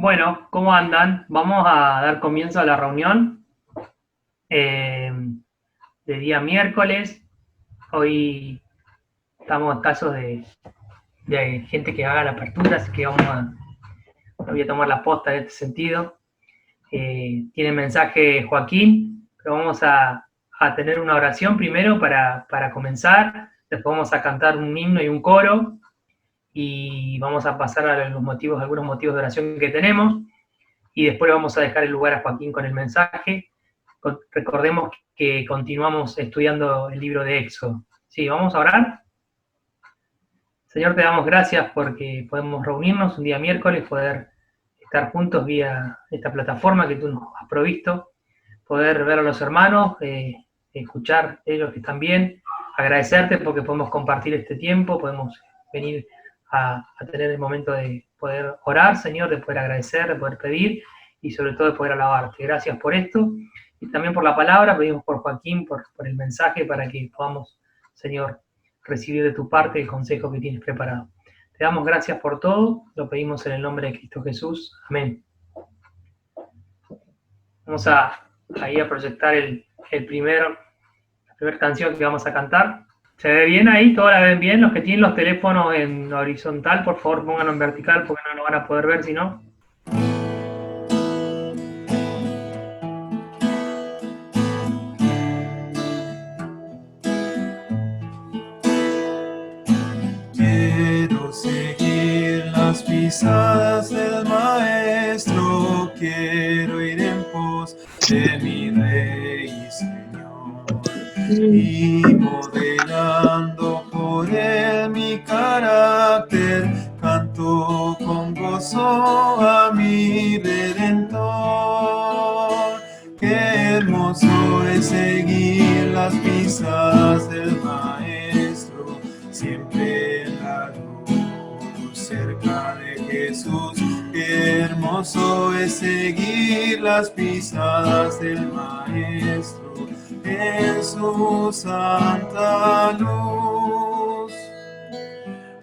Bueno, ¿cómo andan? Vamos a dar comienzo a la reunión eh, de día miércoles. Hoy estamos escasos de gente que haga la apertura, así que voy a tomar la posta en este sentido. Tiene mensaje Joaquín, pero vamos a tener una oración primero para comenzar. Después vamos a cantar un himno y un coro y vamos a pasar a algunos motivos de oración que tenemos. Y después vamos a dejar el lugar a Joaquín con el mensaje. Recordemos que continuamos estudiando el libro de Éxodo. Sí, vamos a orar. Señor, te damos gracias porque podemos reunirnos un día miércoles, poder estar juntos vía esta plataforma que tú nos has provisto, poder ver a los hermanos, escuchar ellos que están bien, agradecerte porque podemos compartir este tiempo, podemos venir a tener el momento de poder orar, Señor, de poder agradecer, de poder pedir y sobre todo de poder alabarte. Gracias por esto y también por la palabra, pedimos por Joaquín, por el mensaje para que podamos, Señor, recibir de tu parte el consejo que tienes preparado. Te damos gracias por todo, lo pedimos en el nombre de Cristo Jesús. Amén. Vamos a proyectar la primera canción que vamos a cantar. ¿Se ve bien ahí? ¿Todos la ven bien? Los que tienen los teléfonos en horizontal, por favor pónganlo en vertical porque no lo van a poder ver si no. Quiero seguir las pisadas del Maestro, quiero ir en pos de mi Rey y Señor, y modelando por él mi carácter, canto con gozo a mi Redentor. Qué hermoso es seguir las pisadas del Maestro, siempre en la luz, cerca de Jesús. Qué hermoso es seguir las pisadas del Maestro en su santa luz.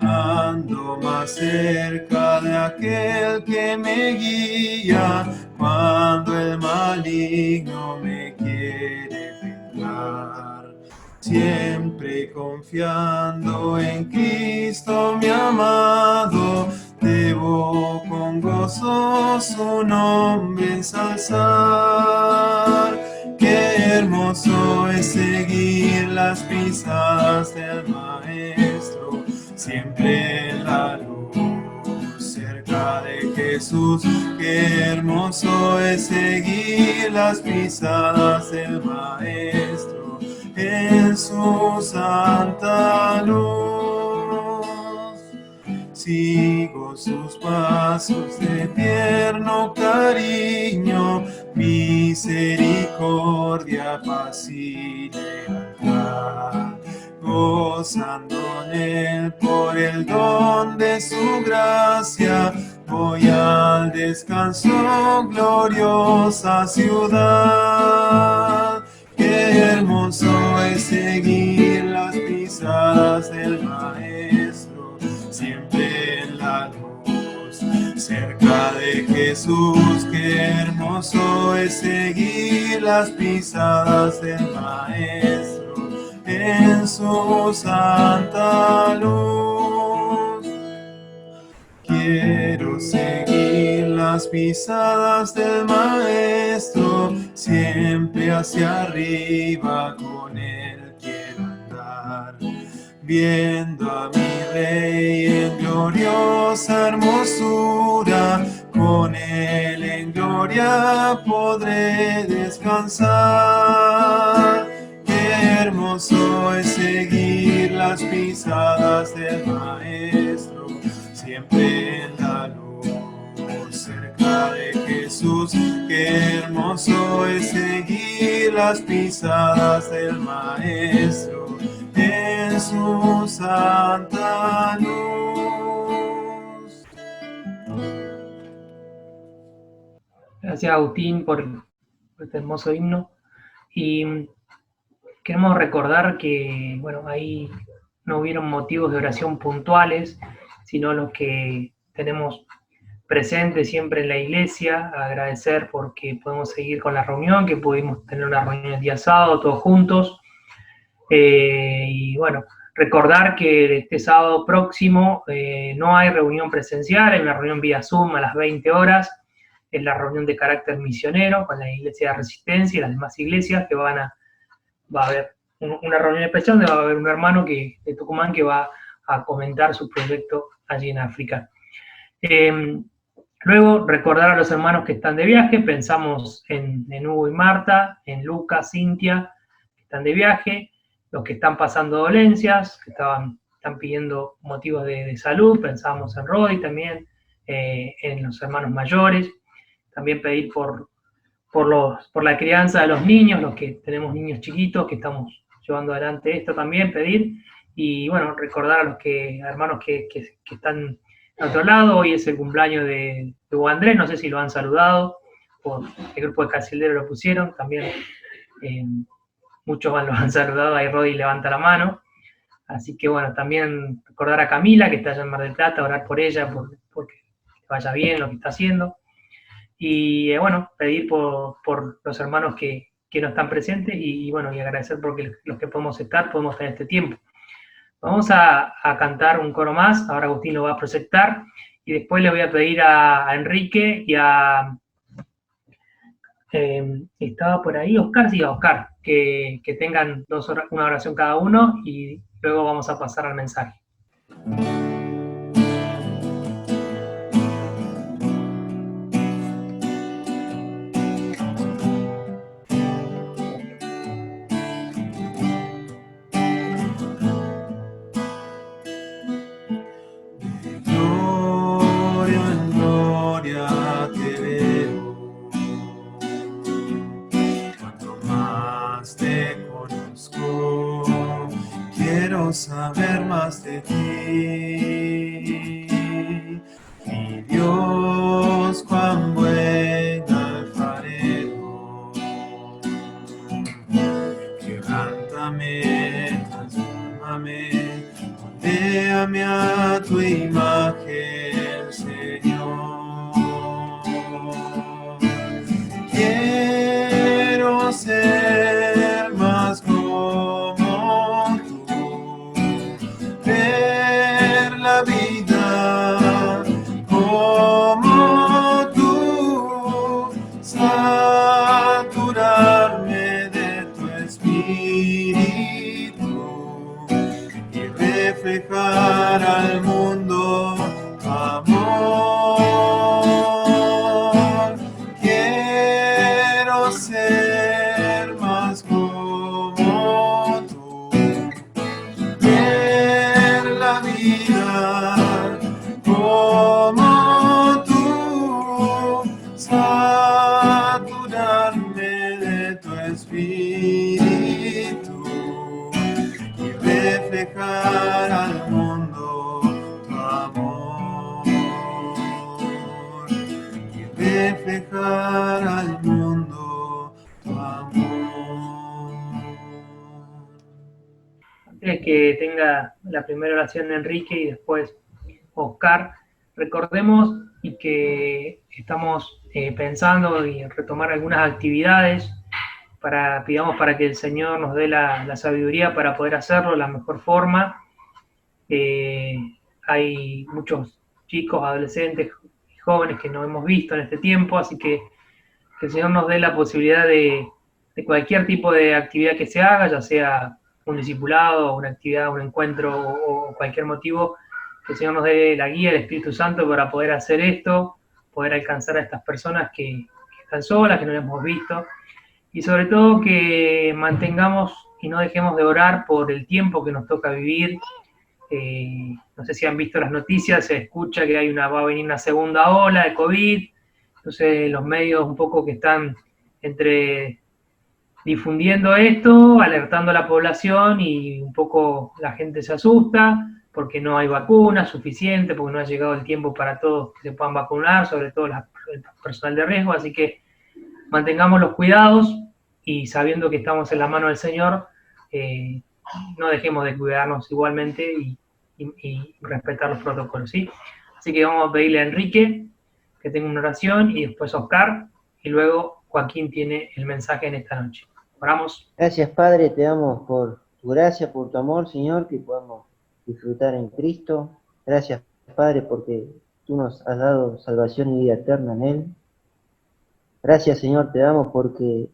Ando más cerca de aquel que me guía cuando el maligno me quiere tentar. Siempre confiando en Cristo mi amado, debo con gozo su nombre ensalzar. Qué hermoso es seguir las pisadas del Maestro, siempre en la luz, cerca de Jesús. Qué hermoso es seguir las pisadas del Maestro en su santa luz. Sigo sus pasos de tierno cariño, misericordia, paz y lealtad, gozando en él por el don de su gracia. Voy al descanso, gloriosa ciudad. Qué hermoso es seguir las pisadas del Maestro, siempre en la luz, cerca de Jesús. Qué hermoso es seguir las pisadas del Maestro en su santa luz. Quiero seguir las pisadas del Maestro, siempre hacia arriba con él quiero andar, viendo a mi Rey en gloriosa hermosura, con él en gloria podré descansar. Qué hermoso es seguir las pisadas del Maestro, siempre en la luz, cerca de Jesús. Qué hermoso es seguir las pisadas del Maestro en su santa luz. Gracias Agustín por este hermoso himno. Y queremos recordar que, bueno, ahí no hubieron motivos de oración puntuales, sino los que tenemos presente siempre en la iglesia, agradecer porque podemos seguir con la reunión, que pudimos tener una reunión el día sábado todos juntos. Y bueno, recordar que este sábado próximo no hay reunión presencial, hay una reunión vía Zoom a las 20 horas, es la reunión de carácter misionero con la Iglesia de Resistencia y las demás iglesias que va a haber una reunión especial donde va a haber un hermano de Tucumán que va a comentar su proyecto allí en África. Luego, recordar a los hermanos que están de viaje, pensamos en Hugo y Marta, en Lucas, Cintia, que están de viaje, los que están pasando dolencias, que están pidiendo motivos de salud, pensamos en Rodi también, en los hermanos mayores, también pedir por la crianza de los niños, los que tenemos niños chiquitos, que estamos llevando adelante esto también, pedir, y bueno, recordar a los hermanos que están al otro lado. Hoy es el cumpleaños de Hugo Andrés, no sé si lo han saludado, por el grupo de Casildero lo pusieron, también muchos lo han saludado, ahí Rodi levanta la mano, así que bueno, también recordar a Camila, que está allá en Mar del Plata, orar por ella, porque vaya bien lo que está haciendo, y bueno, pedir por los hermanos que no están presentes, y bueno, y agradecer porque los que podemos tener este tiempo. Vamos a cantar un coro más, ahora Agustín lo va a proyectar, y después le voy a pedir a Enrique y a... estaba por ahí Oscar, sí, a Oscar, que tengan una oración cada uno, y luego vamos a pasar al mensaje. Saber más de ti, mi Dios, cuán buen alfarero. Quebrántame, transfórmame, moldéame a tu imagen, Señor. Quiero ser más la vida como tú, saturarme de tu espíritu y reflejar al mundo tu amor. Quiero ser más como tú, la vida como tú, saturarme de tu espíritu y reflejar al mundo tu amor, y reflejar al mundo tu amor. Antes que tenga la primera oración de Enrique y después Oscar, recordemos y que estamos pensando y retomar algunas actividades, pidamos para que el Señor nos dé la sabiduría para poder hacerlo de la mejor forma. Hay muchos chicos, adolescentes y jóvenes que no hemos visto en este tiempo, así que el Señor nos dé la posibilidad de cualquier tipo de actividad que se haga, ya sea un discipulado, una actividad, un encuentro o cualquier motivo, que el Señor nos dé la guía del Espíritu Santo para poder hacer esto, poder alcanzar a estas personas que están solas, que no las hemos visto, y sobre todo que mantengamos y no dejemos de orar por el tiempo que nos toca vivir. No sé si han visto las noticias, se escucha que va a venir una segunda ola de COVID, entonces los medios un poco que están entre difundiendo esto, alertando a la población, y un poco la gente se asusta porque no hay vacunas suficientes, porque no ha llegado el tiempo para todos que se puedan vacunar, sobre todo el personal de riesgo, así que mantengamos los cuidados y sabiendo que estamos en la mano del Señor, no dejemos de cuidarnos igualmente y respetar los protocolos, ¿sí? Así que vamos a pedirle a Enrique que tenga una oración, y después Oscar, y luego Joaquín tiene el mensaje en esta noche. Oramos. Gracias, Padre, te damos por tu gracia, por tu amor, Señor, que podamos disfrutar en Cristo. Gracias, Padre, porque tú nos has dado salvación y vida eterna en Él. Gracias, Señor, te damos porque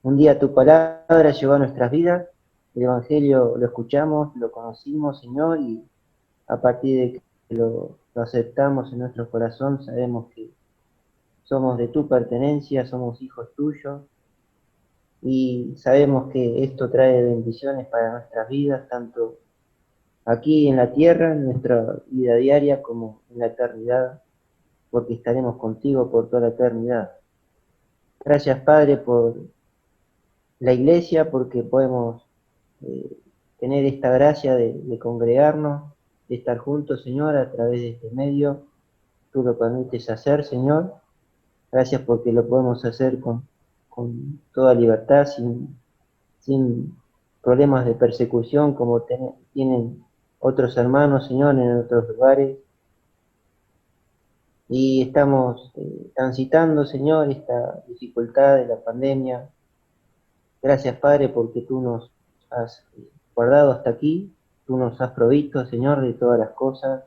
un día tu palabra llegó a nuestras vidas, el Evangelio lo escuchamos, lo conocimos, Señor, y a partir de que lo aceptamos en nuestro corazón, sabemos que somos de tu pertenencia, somos hijos tuyos, y sabemos que esto trae bendiciones para nuestras vidas, tanto aquí en la tierra, en nuestra vida diaria, como en la eternidad, porque estaremos contigo por toda la eternidad. Gracias, Padre, por la iglesia, porque podemos tener esta gracia de congregarnos, de estar juntos, Señor, a través de este medio. Tú lo permites hacer, Señor. Gracias porque lo podemos hacer con toda libertad, sin problemas de persecución como tienen otros hermanos, Señor, en otros lugares. Y estamos transitando, Señor, esta dificultad de la pandemia. Gracias, Padre, porque tú nos has guardado hasta aquí, tú nos has provisto, Señor, de todas las cosas.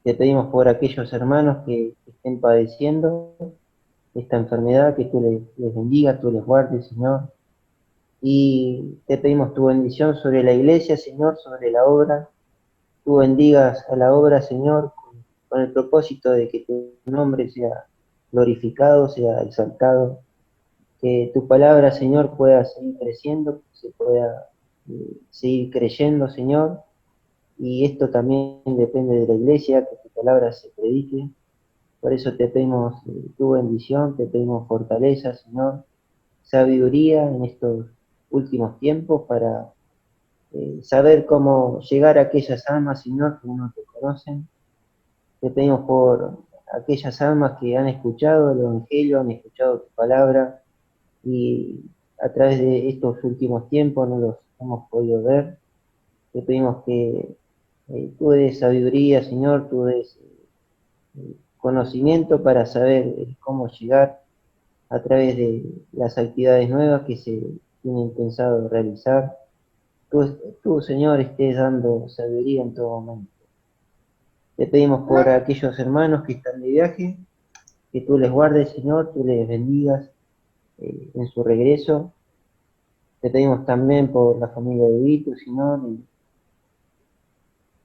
Te pedimos por aquellos hermanos que estén padeciendo esta enfermedad, que tú les bendigas, tú les guardes, Señor. Y te pedimos tu bendición sobre la iglesia, Señor, sobre la obra. Tú bendigas a la obra, Señor, con el propósito de que tu nombre sea glorificado, sea exaltado. Que tu palabra, Señor, pueda seguir creciendo, se pueda seguir creyendo, Señor. Y esto también depende de la iglesia, que tu palabra se predique. Por eso te pedimos tu bendición, te pedimos fortaleza, Señor, sabiduría en estos últimos tiempos para saber cómo llegar a aquellas almas, Señor, que no te conocen. Te pedimos por aquellas almas que han escuchado el Evangelio, han escuchado tu palabra y a través de estos últimos tiempos no los hemos podido ver. Te pedimos que tú des sabiduría, Señor, tú des conocimiento para saber cómo llegar a través de las actividades nuevas que se tienen pensado realizar. Tú, Señor, estés dando sabiduría en todo momento. Te pedimos por aquellos hermanos que están de viaje, que tú les guardes, Señor, tú les bendigas en su regreso. Te pedimos también por la familia de Vito, Señor, y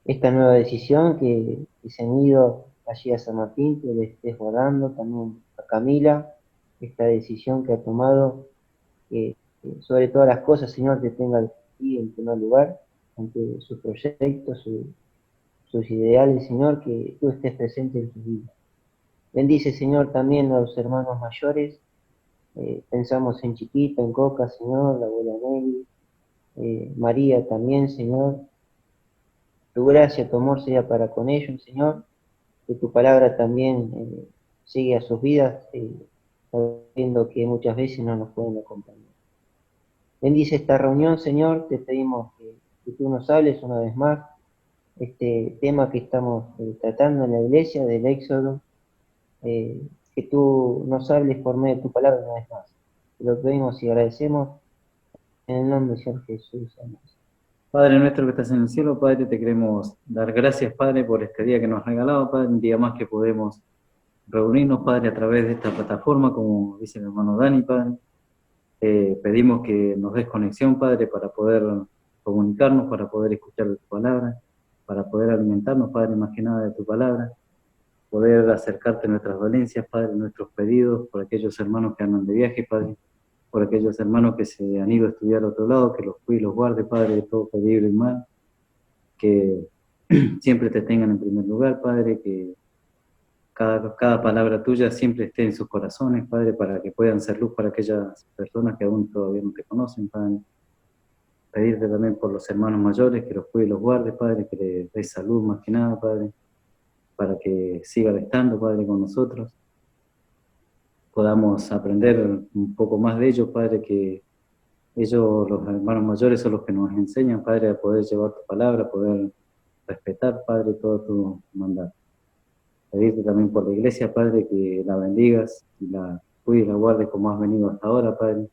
esta nueva decisión que se han ido allí a San Martín, que le estés guardando, también a Camila, esta decisión que ha tomado, que sobre todas las cosas, Señor, te tenga aquí en primer lugar, ante sus proyectos, sus ideales, Señor, que tú estés presente en su vida. Bendice, Señor, también a los hermanos mayores, pensamos en Chiquita, en Coca, Señor, la abuela Nelly, María también, Señor. Tu gracia, tu amor sea para con ellos, Señor, que tu palabra también llegue a sus vidas, sabiendo que muchas veces no nos pueden acompañar. Bendice esta reunión, Señor, te pedimos que tú nos hables una vez más, este tema que estamos tratando en la iglesia, del Éxodo, que tú nos hables por medio de tu palabra una vez más. Te lo pedimos y agradecemos en el nombre del Señor Jesús. Amén. Padre nuestro que estás en el cielo, Padre, te queremos dar gracias, Padre, por este día que nos has regalado, Padre, un día más que podemos reunirnos, Padre, a través de esta plataforma, como dice mi hermano Dani, Padre. Pedimos que nos des conexión, Padre, para poder comunicarnos, para poder escuchar de tu palabra, para poder alimentarnos, Padre, más que nada de tu palabra, poder acercarte a nuestras dolencias, Padre, nuestros pedidos, por aquellos hermanos que andan de viaje, Padre, por aquellos hermanos que se han ido a estudiar a otro lado, que los cuide y los guarde, Padre, de todo peligro y mal, que siempre te tengan en primer lugar, Padre, que cada palabra tuya siempre esté en sus corazones, Padre, para que puedan ser luz para aquellas personas que aún todavía no te conocen, Padre. Pedirte también por los hermanos mayores, que los cuide y los guarde, Padre, que les dé salud más que nada, Padre, para que sigan estando, Padre, con nosotros. Podamos aprender un poco más de ellos, Padre, que ellos, los hermanos mayores, son los que nos enseñan, Padre, a poder llevar tu palabra, a poder respetar, Padre, todo tu mandato. Pedirte también por la iglesia, Padre, que la bendigas y la cuides y la guardes como has venido hasta ahora, Padre,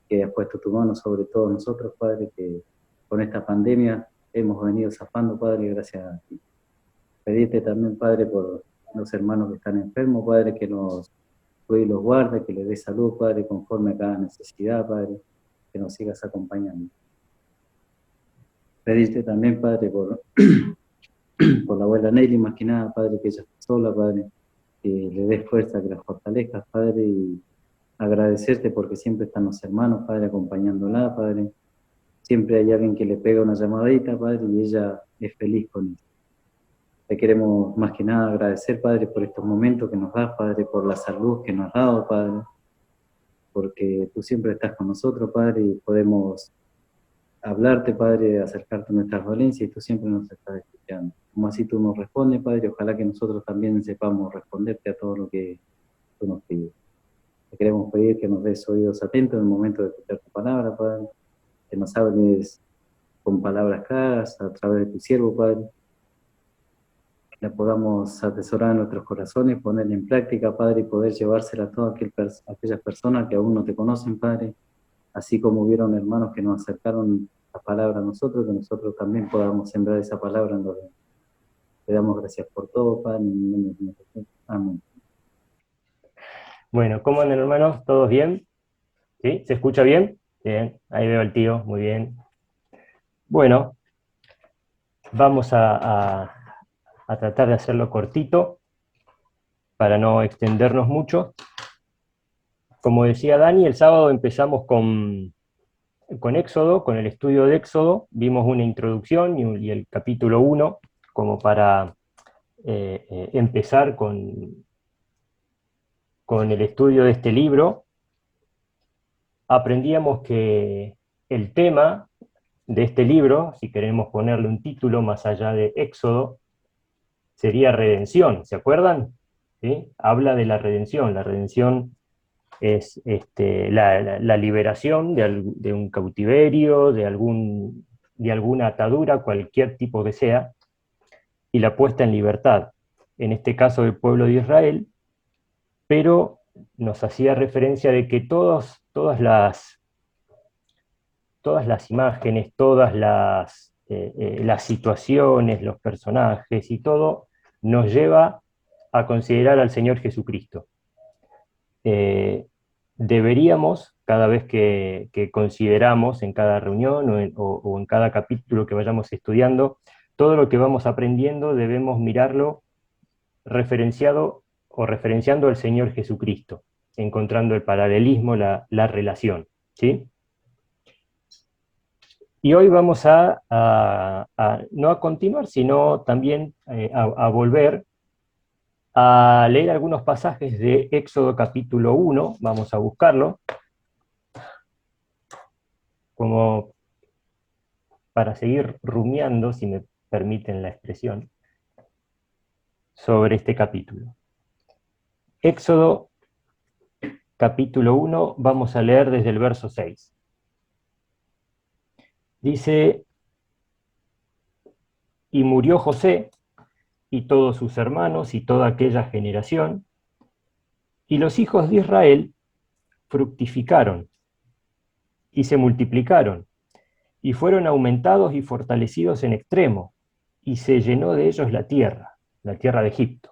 que hayas puesto tu mano sobre todos nosotros, Padre, que con esta pandemia hemos venido zafando, Padre, gracias a ti. Pedirte también, Padre, por los hermanos que están enfermos, Padre, que nos cuide y los guarde, que les dé salud, Padre, conforme a cada necesidad, Padre, que nos sigas acompañando. Pedirte también, Padre, por la abuela Nelly, más que nada, Padre, que ella está sola, Padre, que le des fuerza, que la fortalezcas, Padre, y agradecerte porque siempre están los hermanos, Padre, acompañándola, Padre. Siempre hay alguien que le pega una llamadita, Padre, y ella es feliz con eso. Te queremos más que nada agradecer, Padre, por estos momentos que nos das, Padre, por la salud que nos has dado, Padre, porque tú siempre estás con nosotros, Padre, y podemos hablarte, Padre, acercarte a nuestras dolencias, y tú siempre nos estás escuchando. Como así tú nos respondes, Padre, ojalá que nosotros también sepamos responderte a todo lo que tú nos pides. Te queremos pedir que nos des oídos atentos en el momento de escuchar tu palabra, Padre, que nos hables con palabras claras a través de tu siervo, Padre, que la podamos atesorar en nuestros corazones, ponerla en práctica, Padre, y poder llevársela a todas aquellas personas que aún no te conocen, Padre, así como hubieron hermanos que nos acercaron la palabra a nosotros, que nosotros también podamos sembrar esa palabra en los demás. Te damos gracias por todo, Padre, en el nombre de Jesús. Amén. Bueno, ¿cómo andan, hermanos? ¿Todos bien? ¿Sí? ¿Se escucha bien? Bien, ahí veo al tío, muy bien. Bueno, vamos a tratar de hacerlo cortito, para no extendernos mucho. Como decía Dani, el sábado empezamos con Éxodo, con el estudio de Éxodo, vimos una introducción y el capítulo 1, como para empezar con el estudio de este libro. Aprendíamos que el tema de este libro, si queremos ponerle un título más allá de Éxodo, sería redención, ¿se acuerdan? ¿Sí? Habla de la redención. La redención es la liberación de un cautiverio, de alguna atadura, cualquier tipo que sea, y la puesta en libertad. En este caso del pueblo de Israel, pero nos hacía referencia de que todas las imágenes, todas las situaciones, los personajes y todo, nos lleva a considerar al Señor Jesucristo. Deberíamos, cada vez que consideramos en cada reunión o en cada capítulo que vayamos estudiando, todo lo que vamos aprendiendo debemos mirarlo referenciado o referenciando al Señor Jesucristo, encontrando el paralelismo, la relación, ¿sí? Y hoy vamos no a continuar, sino también a volver a leer algunos pasajes de Éxodo capítulo 1, vamos a buscarlo, como para seguir rumiando, si me permiten la expresión, sobre este capítulo. Éxodo capítulo 1, vamos a leer desde el verso 6. Dice: y murió José, y todos sus hermanos, y toda aquella generación, y los hijos de Israel fructificaron, y se multiplicaron, y fueron aumentados y fortalecidos en extremo, y se llenó de ellos la tierra de Egipto.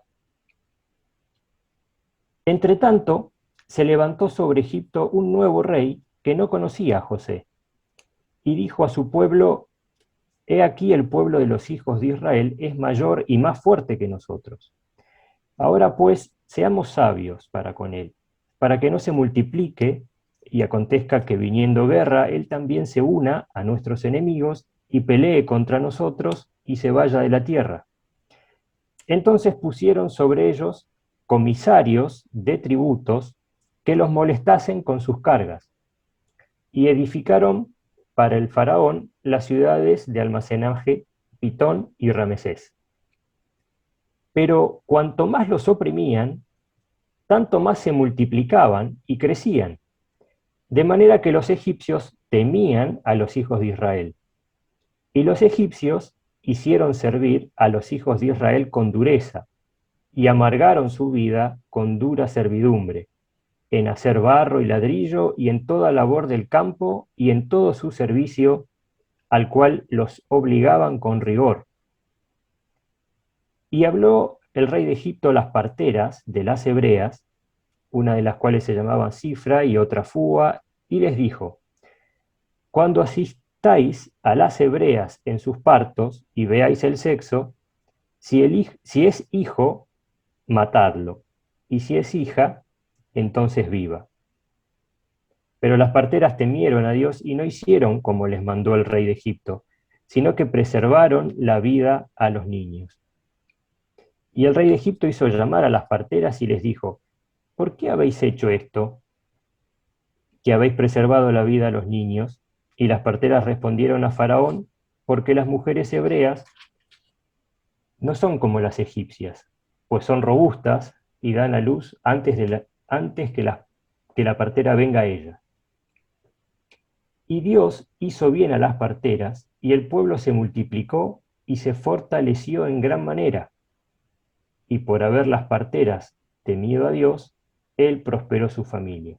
Entretanto, se levantó sobre Egipto un nuevo rey que no conocía a José, y dijo a su pueblo: he aquí el pueblo de los hijos de Israel es mayor y más fuerte que nosotros. Ahora pues, seamos sabios para con él, para que no se multiplique, y acontezca que viniendo guerra, él también se una a nuestros enemigos, y pelee contra nosotros, y se vaya de la tierra. Entonces pusieron sobre ellos comisarios de tributos que los molestasen con sus cargas, y edificaron para el faraón las ciudades de almacenaje Pitón y Ramesés. Pero cuanto más los oprimían, tanto más se multiplicaban y crecían, de manera que los egipcios temían a los hijos de Israel. Y los egipcios hicieron servir a los hijos de Israel con dureza, y amargaron su vida con dura servidumbre, en hacer barro y ladrillo, y en toda labor del campo, y en todo su servicio, al cual los obligaban con rigor. Y habló el rey de Egipto a las parteras de las hebreas, una de las cuales se llamaban Cifra y otra Fua, y les dijo: cuando asistáis a las hebreas en sus partos y veáis el sexo, si es hijo, matadlo, y si es hija, entonces viva. Pero las parteras temieron a Dios y no hicieron como les mandó el rey de Egipto, sino que preservaron la vida a los niños. Y el rey de Egipto hizo llamar a las parteras y les dijo: ¿por qué habéis hecho esto, que habéis preservado la vida a los niños? Y las parteras respondieron a Faraón: porque las mujeres hebreas no son como las egipcias, pues son robustas y dan a luz antes que la partera venga a ella. Y Dios hizo bien a las parteras, y el pueblo se multiplicó y se fortaleció en gran manera. Y por haber las parteras temido a Dios, él prosperó su familia.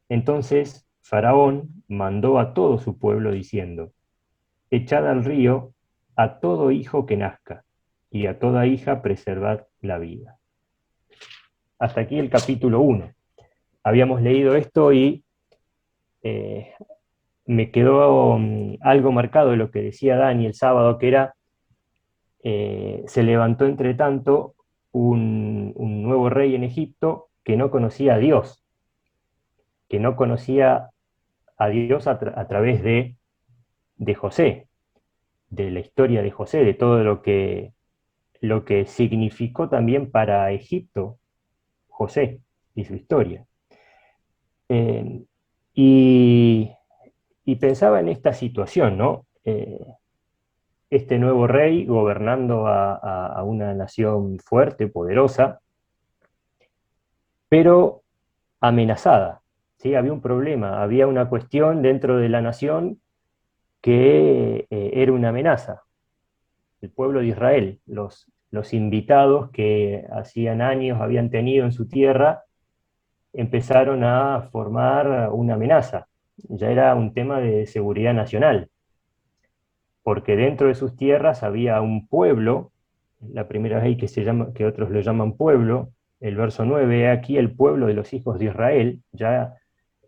Entonces Faraón mandó a todo su pueblo diciendo: echad al río a todo hijo que nazca, y a toda hija preservad la vida. Hasta aquí el capítulo 1. Habíamos leído esto y me quedó algo marcado de lo que decía Dani el sábado, que era, se levantó entre tanto un nuevo rey en Egipto que no conocía a Dios, que no conocía a Dios a través de José, de la historia de José, de todo lo que significó también para Egipto José y su historia. Y pensaba en esta situación, ¿no? Este nuevo rey gobernando a una nación fuerte, poderosa, pero amenazada, ¿sí? Había un problema, había una cuestión dentro de la nación que era una amenaza. El pueblo de Israel, los invitados que hacían años habían tenido en su tierra, empezaron a formar una amenaza. Ya era un tema de seguridad nacional, porque dentro de sus tierras había un pueblo, la primera vez que otros lo llaman pueblo, el verso 9, aquí el pueblo de los hijos de Israel, ya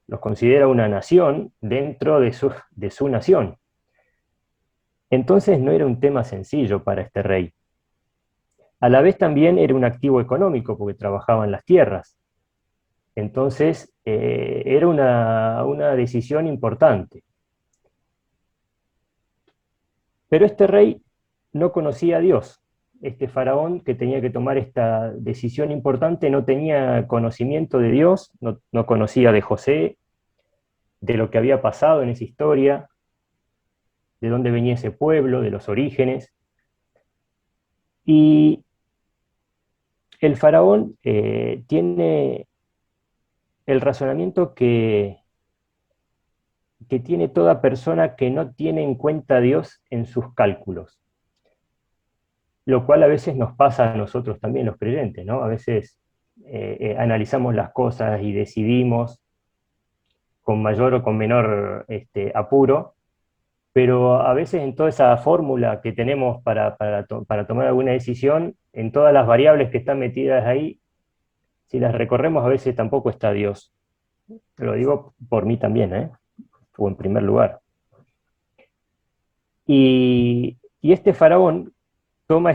los considera una nación dentro de su nación. Entonces no era un tema sencillo para este rey. A la vez también era un activo económico, porque trabajaban las tierras. Entonces era una decisión importante. Pero este rey no conocía a Dios. Este faraón que tenía que tomar esta decisión importante no tenía conocimiento de Dios, no conocía de José, de lo que había pasado en esa historia, de dónde venía ese pueblo, de los orígenes. Y el faraón tiene el razonamiento que tiene toda persona que no tiene en cuenta a Dios en sus cálculos. Lo cual a veces nos pasa a nosotros también, los creyentes, ¿no? A veces analizamos las cosas y decidimos con mayor o con menor apuro, pero a veces en toda esa fórmula que tenemos para tomar alguna decisión, en todas las variables que están metidas ahí, si las recorremos a veces tampoco está Dios. Lo digo por mí también, o en primer lugar. Y este faraón toma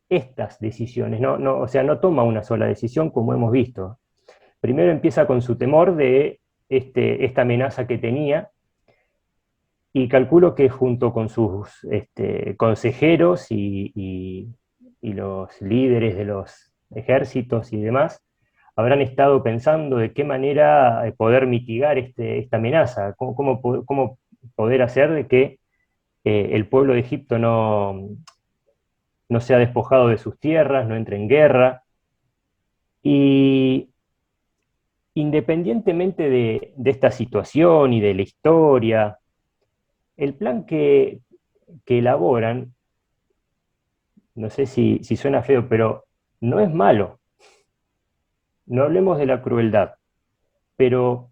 estas decisiones, o sea, no toma una sola decisión como hemos visto. Primero empieza con su temor de esta amenaza que tenía, y calculo que junto con sus consejeros y los líderes de los ejércitos y demás, habrán estado pensando de qué manera poder mitigar esta amenaza, cómo poder hacer de que el pueblo de Egipto no sea despojado de sus tierras, no entre en guerra. Y independientemente de esta situación y de la historia, el plan que elaboran no sé si suena feo, pero no es malo. No hablemos de la crueldad, pero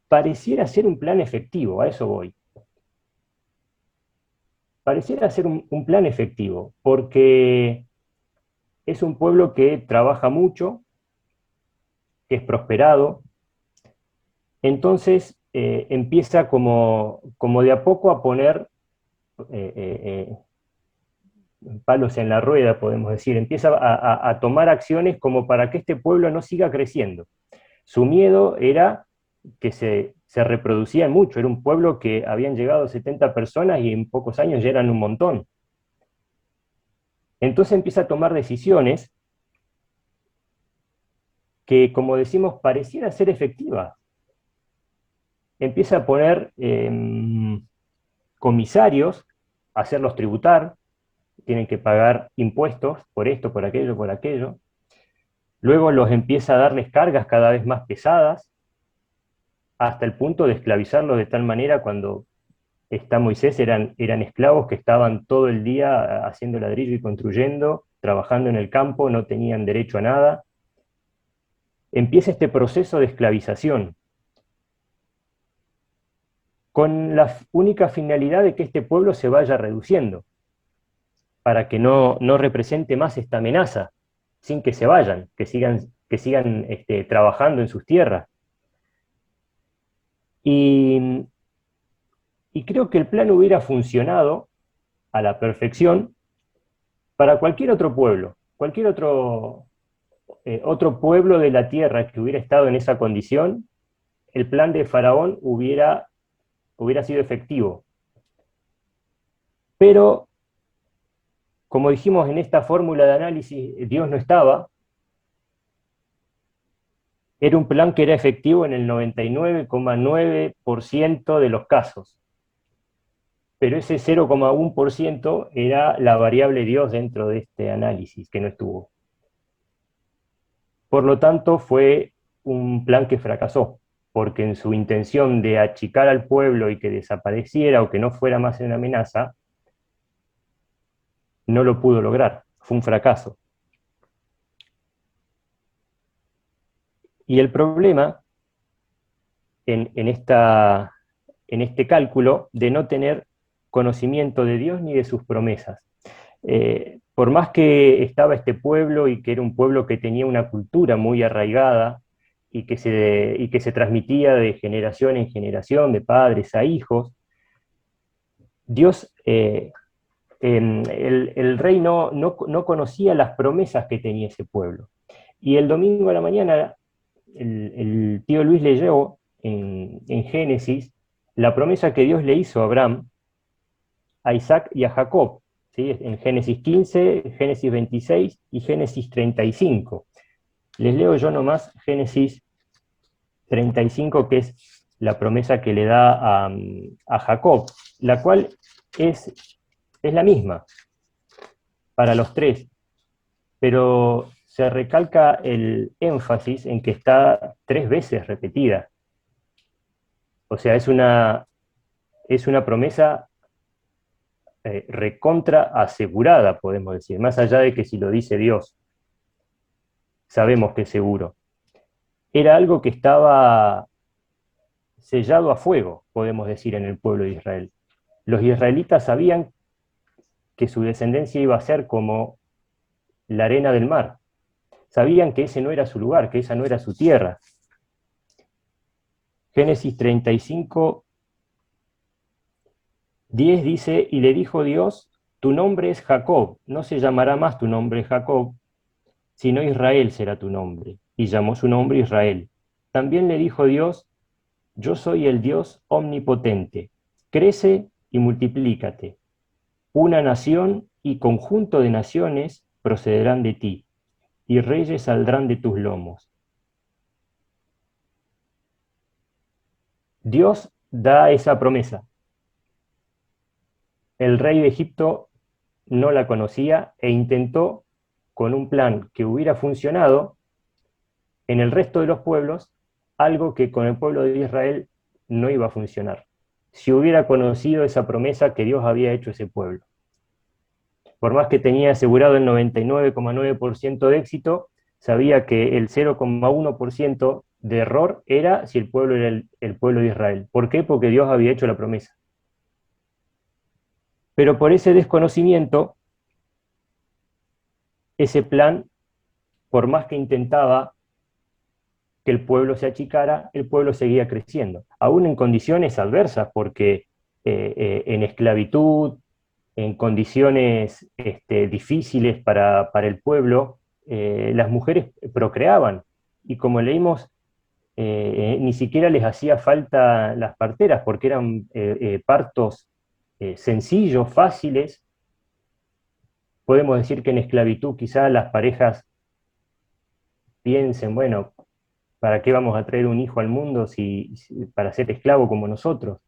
pareciera ser un plan efectivo, a eso voy. Pareciera ser un plan efectivo, porque es un pueblo que trabaja mucho, que es prosperado, entonces empieza como de a poco a poner eh, eh, palos en la rueda, podemos decir, empieza a tomar acciones como para que este pueblo no siga creciendo. Su miedo era que se reproducían mucho, era un pueblo que habían llegado 70 personas y en pocos años ya eran un montón. Entonces empieza a tomar decisiones que, como decimos, parecieran ser efectivas. Empieza a poner comisarios, a hacerlos tributar, tienen que pagar impuestos por esto, por aquello, por aquello. Luego los empieza a darles cargas cada vez más pesadas, hasta el punto de esclavizarlos de tal manera cuando está Moisés, eran esclavos que estaban todo el día haciendo ladrillo y construyendo, trabajando en el campo, no tenían derecho a nada. Empieza este proceso de esclavización, con la única finalidad de que este pueblo se vaya reduciendo, para que no represente más esta amenaza, sin que se vayan, que sigan trabajando en sus tierras. Y creo que el plan hubiera funcionado a la perfección para cualquier otro pueblo, cualquier otro pueblo de la tierra que hubiera estado en esa condición, el plan de Faraón hubiera sido efectivo. Pero, como dijimos en esta fórmula de análisis, Dios no estaba. Era un plan que era efectivo en el 99,9% de los casos. Pero ese 0,1% era la variable Dios dentro de este análisis, que no estuvo. Por lo tanto, fue un plan que fracasó, porque en su intención de achicar al pueblo y que desapareciera o que no fuera más una amenaza, no lo pudo lograr, fue un fracaso. Y el problema en este cálculo de no tener conocimiento de Dios ni de sus promesas. Por más que estaba este pueblo y que era un pueblo que tenía una cultura muy arraigada y que se transmitía de generación en generación, de padres a hijos, Dios, el rey no conocía las promesas que tenía ese pueblo. Y el domingo a la mañana, el tío Luis leyó en Génesis la promesa que Dios le hizo a Abraham, a Isaac y a Jacob, ¿sí? En Génesis 15, Génesis 26 y Génesis 35. Les leo yo nomás Génesis 35, que es la promesa que le da a Jacob, la cual es la misma para los tres, pero se recalca el énfasis en que está 3 veces repetida. O sea, es una promesa recontra asegurada, podemos decir, más allá de que si lo dice Dios, sabemos que es seguro. Era algo que estaba sellado a fuego, podemos decir, en el pueblo de Israel. Los israelitas sabían que su descendencia iba a ser como la arena del mar. Sabían que ese no era su lugar, que esa no era su tierra. Génesis 35, 10 dice, y le dijo Dios, tu nombre es Jacob, no se llamará más tu nombre Jacob, sino Israel será tu nombre. Y llamó su nombre Israel. También le dijo Dios, yo soy el Dios omnipotente, crece y multiplícate. Una nación y conjunto de naciones procederán de ti, y reyes saldrán de tus lomos. Dios da esa promesa. El rey de Egipto no la conocía e intentó, con un plan que hubiera funcionado en el resto de los pueblos, algo que con el pueblo de Israel no iba a funcionar, si hubiera conocido esa promesa que Dios había hecho a ese pueblo. por más que tenía asegurado el 99,9% de éxito, sabía que el 0,1% de error era si el pueblo era el pueblo de Israel. ¿Por qué? Porque Dios había hecho la promesa. Pero por ese desconocimiento, ese plan, por más que intentaba que el pueblo se achicara, el pueblo seguía creciendo, aún en condiciones adversas, porque en esclavitud, en condiciones difíciles para el pueblo, las mujeres procreaban, y como leímos, ni siquiera les hacía falta las parteras, porque eran partos sencillos, fáciles. Podemos decir que en esclavitud quizás las parejas piensen, bueno, ¿para qué vamos a traer un hijo al mundo para ser esclavo como nosotros?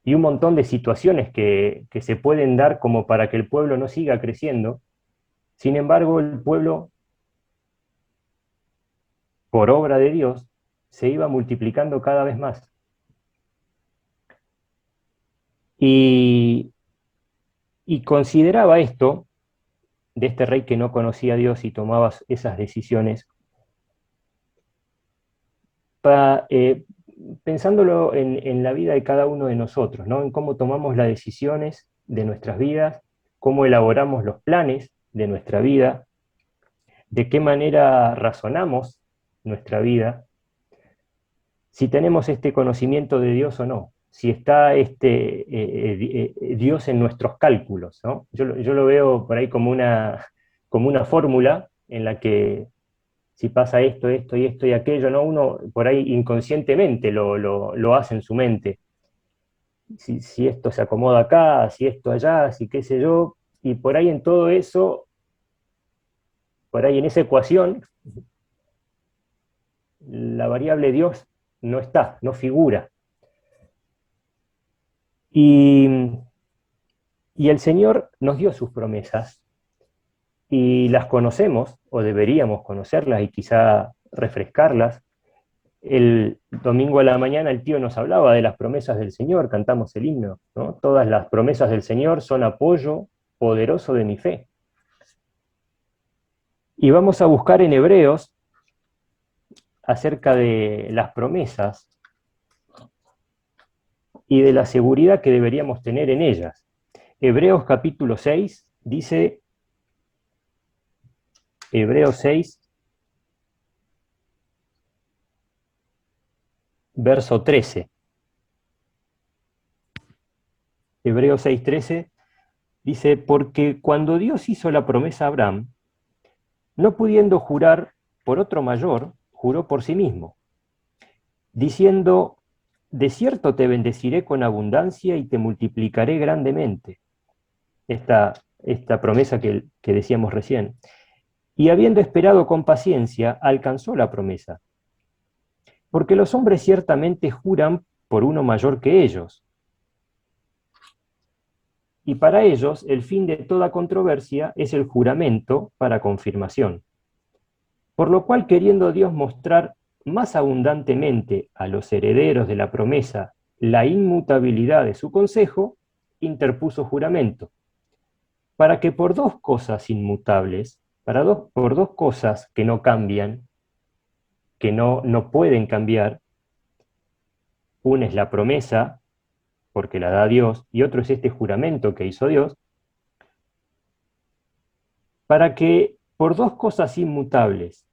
Y un montón de situaciones que se pueden dar como para que el pueblo no siga creciendo. Sin embargo, el pueblo, por obra de Dios, se iba multiplicando cada vez más. Y consideraba esto, de este rey que no conocía a Dios y tomaba esas decisiones, pensándolo en la vida de cada uno de nosotros, ¿no? En cómo tomamos las decisiones de nuestras vidas, cómo elaboramos los planes de nuestra vida, de qué manera razonamos nuestra vida, si tenemos este conocimiento de Dios o no, si está Dios en nuestros cálculos, ¿no? Yo lo veo por ahí como una fórmula en la que si pasa esto, esto y esto y aquello, ¿no? Uno por ahí inconscientemente lo hace en su mente. Si esto se acomoda acá, si esto allá, si qué sé yo, y por ahí en todo eso, por ahí en esa ecuación, la variable Dios no está, no figura. Y el Señor nos dio sus promesas, y las conocemos, o deberíamos conocerlas, y quizá refrescarlas. El domingo a la mañana el tío nos hablaba de las promesas del Señor, cantamos el himno, ¿no? Todas las promesas del Señor son apoyo poderoso de mi fe. Y vamos a buscar en Hebreos acerca de las promesas y de la seguridad que deberíamos tener en ellas. Hebreos capítulo 6 dice, Hebreos 6, verso 13. Hebreos 6, 13 dice, porque cuando Dios hizo la promesa a Abraham, no pudiendo jurar por otro mayor, juró por sí mismo, diciendo, de cierto te bendeciré con abundancia y te multiplicaré grandemente. Esta promesa que decíamos recién. Y habiendo esperado con paciencia, alcanzó la promesa. Porque los hombres ciertamente juran por uno mayor que ellos. Y para ellos el fin de toda controversia es el juramento para confirmación. Por lo cual, queriendo Dios mostrar más abundantemente a los herederos de la promesa la inmutabilidad de su consejo, interpuso juramento, para que por dos cosas inmutables, por dos cosas que no cambian, que no pueden cambiar, una es la promesa, porque la da Dios, y otro es este juramento que hizo Dios, para que por dos cosas inmutables,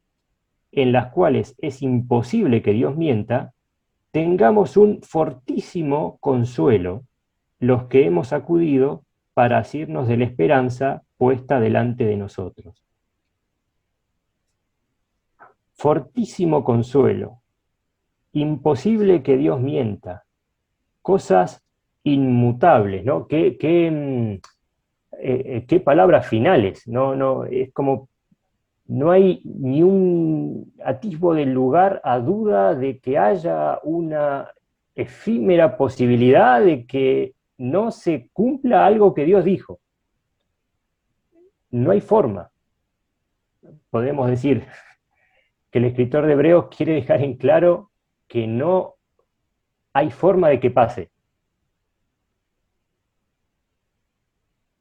en las cuales es imposible que Dios mienta, tengamos un fortísimo consuelo los que hemos acudido para asirnos de la esperanza puesta delante de nosotros. Fortísimo consuelo, imposible que Dios mienta, cosas inmutables, ¿no? Qué palabras finales, no, es como no hay ni un atisbo de lugar a duda de que haya una efímera posibilidad de que no se cumpla algo que Dios dijo. No hay forma. Podemos decir que el escritor de Hebreos quiere dejar en claro que no hay forma de que pase.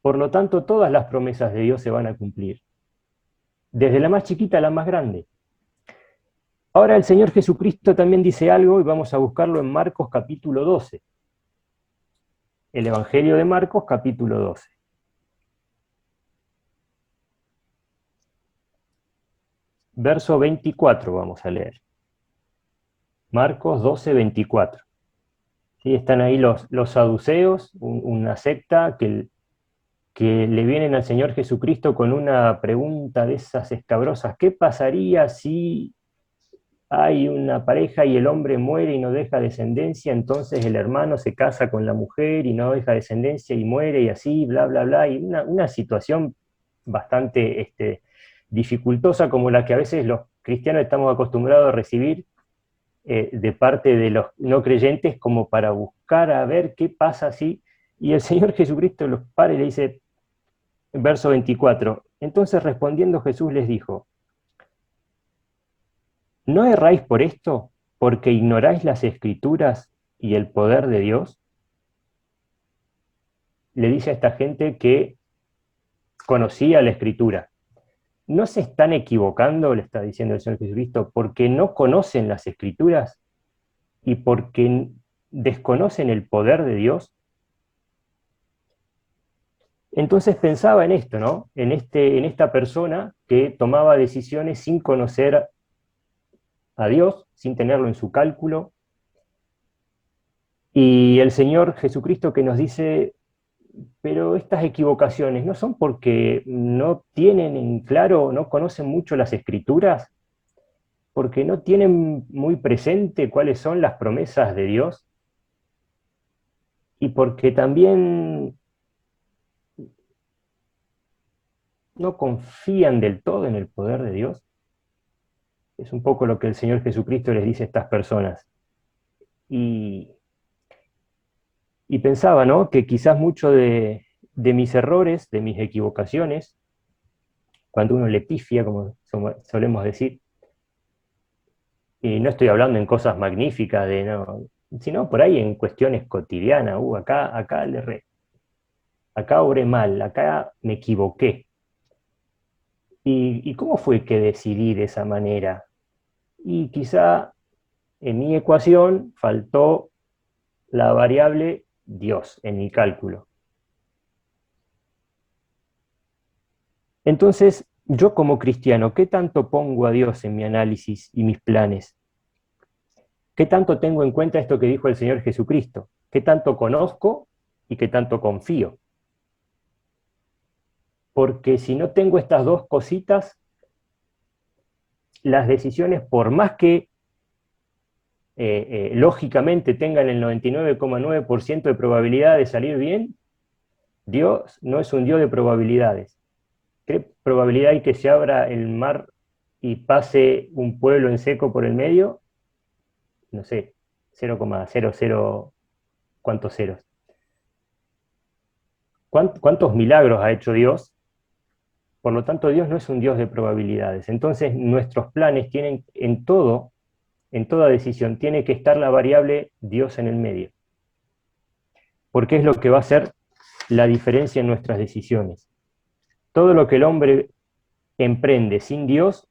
Por lo tanto, todas las promesas de Dios se van a cumplir, desde la más chiquita a la más grande. Ahora el Señor Jesucristo también dice algo, y vamos a buscarlo en Marcos capítulo 12. El Evangelio de Marcos capítulo 12. Verso 24 vamos a leer. Marcos 12, 24. ¿Sí? Están ahí los saduceos, una secta que le vienen al Señor Jesucristo con una pregunta de esas escabrosas. ¿Qué pasaría si hay una pareja y el hombre muere y no deja descendencia? Entonces el hermano se casa con la mujer y no deja descendencia y muere y así, bla, bla, bla. Y una situación bastante dificultosa, como la que a veces los cristianos estamos acostumbrados a recibir de parte de los no creyentes, como para buscar a ver qué pasa así. Y el Señor Jesucristo los para y le dice, verso 24, entonces respondiendo Jesús les dijo, ¿no erráis por esto, porque ignoráis las Escrituras y el poder de Dios? Le dice a esta gente que conocía la Escritura. ¿No se están equivocando, le está diciendo el Señor Jesucristo, porque no conocen las Escrituras y porque desconocen el poder de Dios? Entonces pensaba en esto, ¿no? En esta persona que tomaba decisiones sin conocer a Dios, sin tenerlo en su cálculo, y el Señor Jesucristo que nos dice, pero estas equivocaciones no son porque no tienen en claro, no conocen mucho las Escrituras, porque no tienen muy presente cuáles son las promesas de Dios, y porque también no confían del todo en el poder de Dios. Es un poco lo que el Señor Jesucristo les dice a estas personas. Y pensaba, ¿no?, que quizás mucho de mis errores, de mis equivocaciones, cuando uno le pifia, como solemos decir, y no estoy hablando en cosas magníficas, sino por ahí en cuestiones cotidianas, acá le erré, acá obré mal, acá me equivoqué. ¿Y cómo fue que decidí de esa manera? Y quizá en mi ecuación faltó la variable Dios en mi cálculo. Entonces, yo como cristiano, ¿qué tanto pongo a Dios en mi análisis y mis planes? ¿Qué tanto tengo en cuenta esto que dijo el Señor Jesucristo? ¿Qué tanto conozco y qué tanto confío? Porque si no tengo estas dos cositas, las decisiones, por más que lógicamente tengan el 99,9% de probabilidad de salir bien, Dios no es un Dios de probabilidades. ¿Qué probabilidad hay que se abra el mar y pase un pueblo en seco por el medio? No sé, 0,00, ¿cuántos ceros? ¿Cuántos milagros ha hecho Dios? Por lo tanto, Dios no es un Dios de probabilidades. Entonces, nuestros planes tienen en toda decisión, tiene que estar la variable Dios en el medio. Porque es lo que va a hacer la diferencia en nuestras decisiones. Todo lo que el hombre emprende sin Dios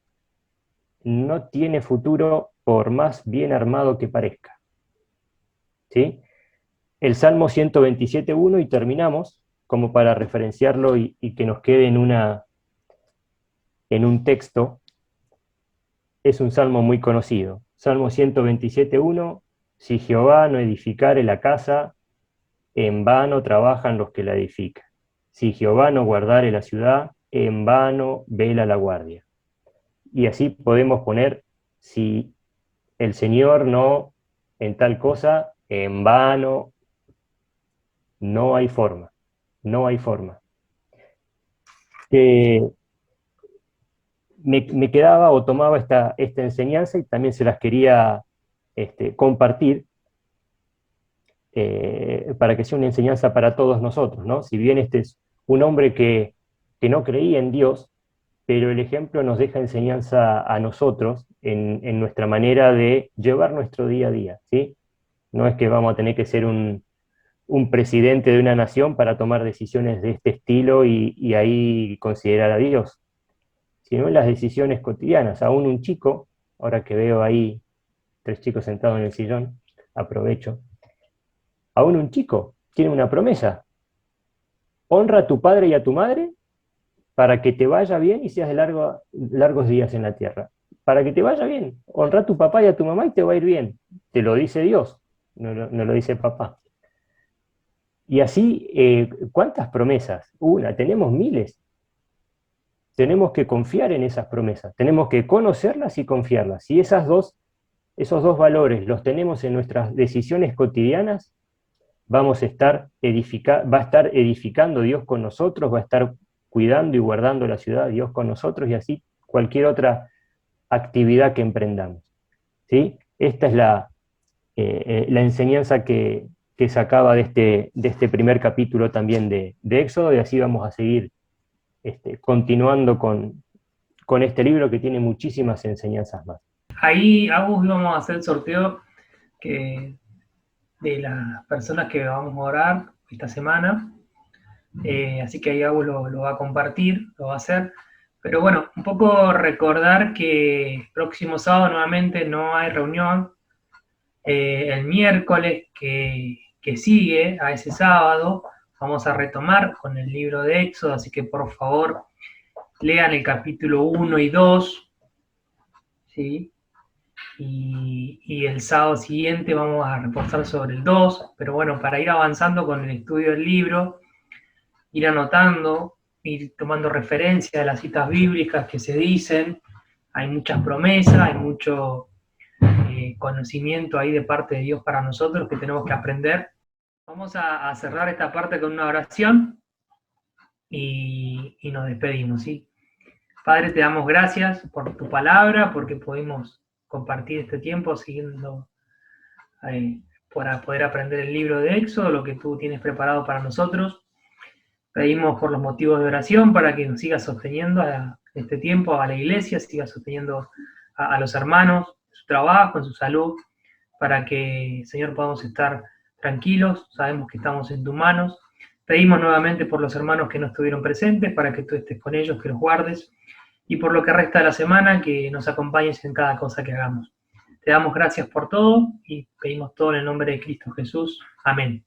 no tiene futuro, por más bien armado que parezca. ¿Sí? El Salmo 127.1, y terminamos, como para referenciarlo y que nos quede en un texto, es un salmo muy conocido. Salmo 127.1, si Jehová no edificare la casa, en vano trabajan los que la edifican. Si Jehová no guardare la ciudad, en vano vela la guardia. Y así podemos poner, si el Señor no en tal cosa, en vano, no hay forma, no hay forma. Me quedaba o tomaba esta enseñanza y también se las quería compartir para que sea una enseñanza para todos nosotros, ¿no? Si bien este es un hombre que no creía en Dios, pero el ejemplo nos deja enseñanza a nosotros en nuestra manera de llevar nuestro día a día, ¿sí? No es que vamos a tener que ser un un presidente de una nación para tomar decisiones de este estilo y ahí considerar a Dios, sino en las decisiones cotidianas. Aún un chico, ahora que veo ahí 3 chicos sentados en el sillón, aprovecho, aún un chico tiene una promesa: honra a tu padre y a tu madre para que te vaya bien y seas de largos días en la tierra. Para que te vaya bien, honra a tu papá y a tu mamá y te va a ir bien. Te lo dice Dios, no lo dice papá. Y así, ¿cuántas promesas? Tenemos miles. Tenemos que confiar en esas promesas, tenemos que conocerlas y confiarlas. Y esos dos valores los tenemos en nuestras decisiones cotidianas, va a estar edificando Dios con nosotros, va a estar cuidando y guardando la ciudad Dios con nosotros, y así cualquier otra actividad que emprendamos. ¿Sí? Esta es la enseñanza que sacaba de este primer capítulo también de Éxodo, y así vamos a seguir continuando con este libro que tiene muchísimas enseñanzas más. Ahí, Agus, vamos a hacer el sorteo de las personas que vamos a orar esta semana. Así que ahí Agus lo va a compartir, lo va a hacer. Pero bueno, un poco recordar que el próximo sábado nuevamente no hay reunión. El miércoles que sigue a ese sábado vamos a retomar con el libro de Éxodo, así que por favor lean el capítulo 1 y 2, ¿sí? Y el sábado siguiente vamos a reposar sobre el 2, pero bueno, para ir avanzando con el estudio del libro, ir anotando, ir tomando referencia de las citas bíblicas que se dicen. Hay muchas promesas, hay mucho conocimiento ahí de parte de Dios para nosotros que tenemos que aprender. Vamos a cerrar esta parte con una oración y nos despedimos, ¿sí? Padre, te damos gracias por tu palabra, porque pudimos compartir este tiempo siguiendo para poder aprender el libro de Éxodo, lo que tú tienes preparado para nosotros. Pedimos por los motivos de oración para que nos sigas sosteniendo a este tiempo, a la iglesia, sigas sosteniendo a los hermanos, en su trabajo, en su salud, para que, Señor, podamos estar tranquilos, sabemos que estamos en tus manos. Pedimos nuevamente por los hermanos que no estuvieron presentes, para que tú estés con ellos, que los guardes, y por lo que resta de la semana, que nos acompañes en cada cosa que hagamos. Te damos gracias por todo, y pedimos todo en el nombre de Cristo Jesús. Amén.